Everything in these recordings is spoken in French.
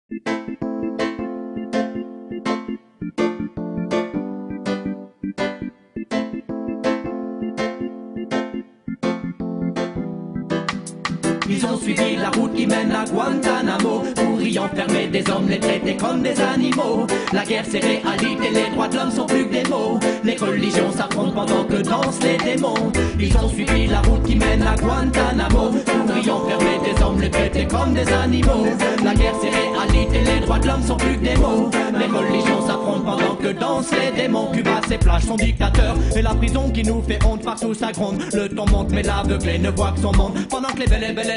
Ils ont suivi la route qui mène à Guantanamo pour y enfermer des hommes, les traiter comme des animaux. La guerre s'est réalité, les droits de l'homme sont plus que des mots. Les religions s'affrontent pendant que dansent les démons. Ils ont suivi la route qui mène à Guantanamo pour y enfermer des hommes, les traiter comme des animaux. La guerre s'est réalité, les droits de l'homme sont plus que des mots. Les religions s'affrontent pendant que dansent les démons. Cuba, ses plages, son dictateur et la prison qui nous fait honte partout ça gronde. Le temps monte mais l'aveuglé ne voit que son monde. Pendant que les belles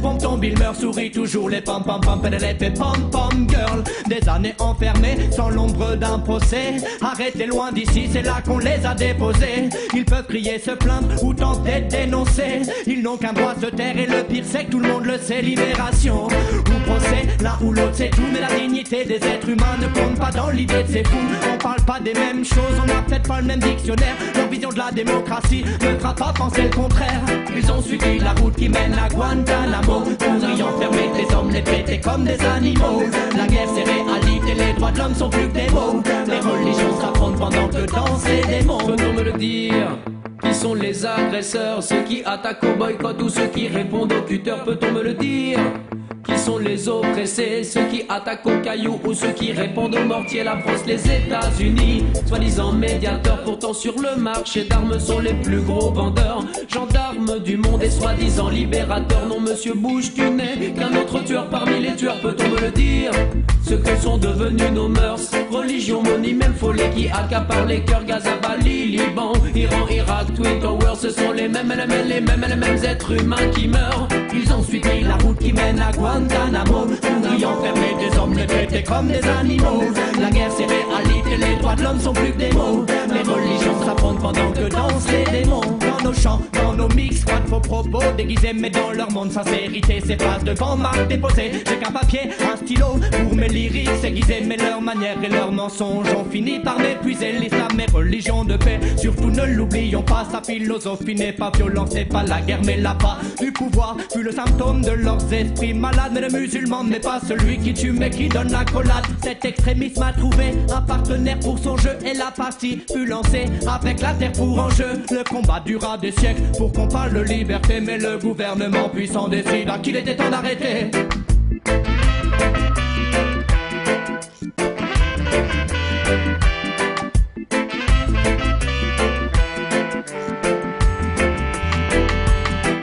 pompe tombe, il meurt, sourit toujours les pom pom pom pom pom girl. Des années enfermées sans l'ombre d'un procès. Arrêtez loin d'ici, c'est là qu'on les a déposés. Ils peuvent crier, se plaindre ou tenter de dénoncer. Ils n'ont qu'un droit de se taire et le pire c'est que tout le monde le sait. Libération ou procès, l'un ou l'autre c'est tout. Mais la dignité des êtres humains ne compte pas dans l'idée de ces fous. On parle pas des mêmes choses, on n'a peut-être pas le même dictionnaire. Leur vision de la démocratie ne fera pas penser le contraire. Ils ont suivi la route qui mène à Guantanamo pour y enfermer des hommes, les traiter comme des animaux. La guerre c'est réalité, les droits de l'homme sont plus que des mots. Les religions s'affrontent pendant que dansent les démons. Peut-on me le dire? Qui sont les agresseurs? Ceux qui attaquent au boycott ou ceux qui répondent au cutter? Peut-on me le dire? Qui sont les oppressés? Ceux qui attaquent au caillou ou ceux qui répondent au mortier? La France, les États-Unis, soi-disant médiateurs, pourtant sur le marché d'armes sont les plus gros vendeurs. Gendarmes du monde et soi-disant libérateurs. Non monsieur Bush, tu n'es qu'un autre tueur parmi les tueurs. Peut-on me le dire? Ce que sont devenus nos mœurs, religion, money, même folie qui accapare les cœurs. Gaza, Bali, Liban, Iran, Irak, Twin Towers, ce sont les mêmes êtres humains qui meurent. Ils ont suivi la route qui mène à Guantanamo pour y enfermer des hommes, les traiter comme des animaux. La guerre c'est réalité, les droits de l'homme sont plus que des mots. Les religions s'affrontent pendant que dansent les démons. Dans nos chants, dans nos mix, quoi de faux propos déguisés, mais dans leur monde sincérité s'efface devant marque déposée. J'ai qu'un papier, un stylo pour mes lyriques aiguisés, mais leurs manières et leurs mensonges ont fini par m'épuiser. L'islam est religion de paix, surtout ne l'oublions pas. Sa philosophie n'est pas violence, c'est pas la guerre mais l'appât du pouvoir, fut le symptôme de leurs esprits malades. Mais le musulman n'est pas celui qui tue mais qui donne la collade. Cet extrémisme a trouvé un partenaire pour son jeu et la partie fut lancée avec la terre pour enjeu. Le combat dura des siècles pour qu'on parle de liberté, mais le gouvernement puissant décida qu'il était temps d'arrêter.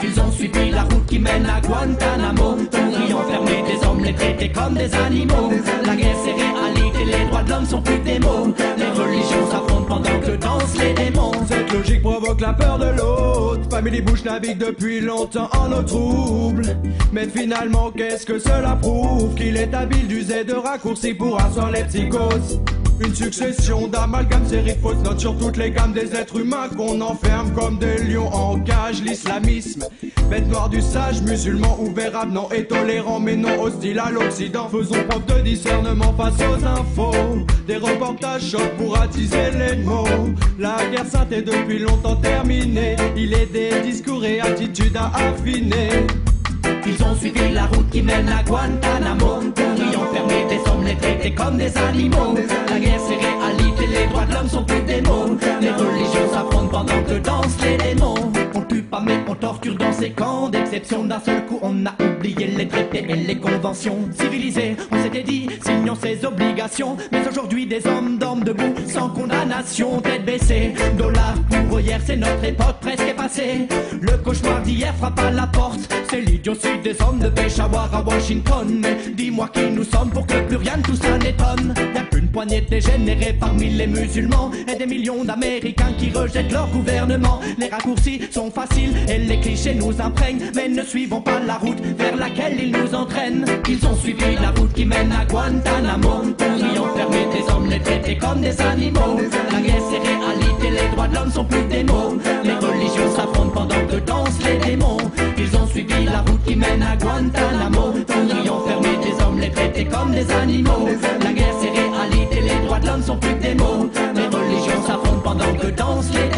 Ils ont suivi la route qui mène à Guantanamo pour y enfermer des hommes, les traiter comme des animaux. La guerre c'est réalité, les droits de l'homme sont plus que des mots. Les religions s'affrontent pendant que dansent les démons. Cette logique provoque la peur de l'autre. Family Bush navigue depuis longtemps en eau trouble. Mais finalement qu'est-ce que cela prouve? Qu'il est habile d'user de raccourcis pour asseoir les psychoses. Une succession d'amalgames, séries de fausses notes sur toutes les gammes des êtres humains qu'on enferme comme des lions en cage. L'islamisme, bête noire du sage, musulman ouvert, avenant et tolérant mais non hostile à l'Occident. Faisons preuve de discernement face aux infos. Des reportages chocs pour attiser les mots. La guerre sainte est depuis longtemps terminée. Il est des discours et attitudes à affiner. Ils ont suivi la route qui mène à Guantanamo pour y enfermer des hommes, les traiter comme des animaux. La guerre c'est réalité, les droits de l'homme sont plus que des mots. Les religions s'affrontent pendant que dansent les démons. On tue pas mais on torture dans ces camps d'exception. D'un seul coup on a oublié les traités et les conventions civilisées. On s'était dit, signons ses obligations. Mais aujourd'hui des hommes dorment debout sans condamnation, tête baissée. Dollar pour hier, c'est notre époque presque passée. Le cauchemar d'hier frappe à la porte. C'est l'idiotie des hommes de Peshawar à Washington. Mais dis-moi qui nous sommes pour que plus rien de tout ça n'étonne. Y'a qu'une poignée de dégénérés parmi les musulmans et des millions d'Américains qui rejettent leur gouvernement. Les raccourcis sont faciles et les clichés nous imprègnent, mais ne suivons pas la route vers laquelle ils nous entraînent. Ils ont suivi la route qui mène à Guantanamo pour y enfermer des hommes, les traiter comme des animaux. La guerre c'est réalité, les droits de l'homme sont plus que des mots. Les religions s'affrontent pendant que dansent les démons. Ils ont suivi la route qui mène à Guantanamo pour y enfermer des hommes, les traiter comme des animaux. La guerre c'est réalité, les droits de l'homme sont plus que des mots. Les religions s'affrontent pendant que dansent les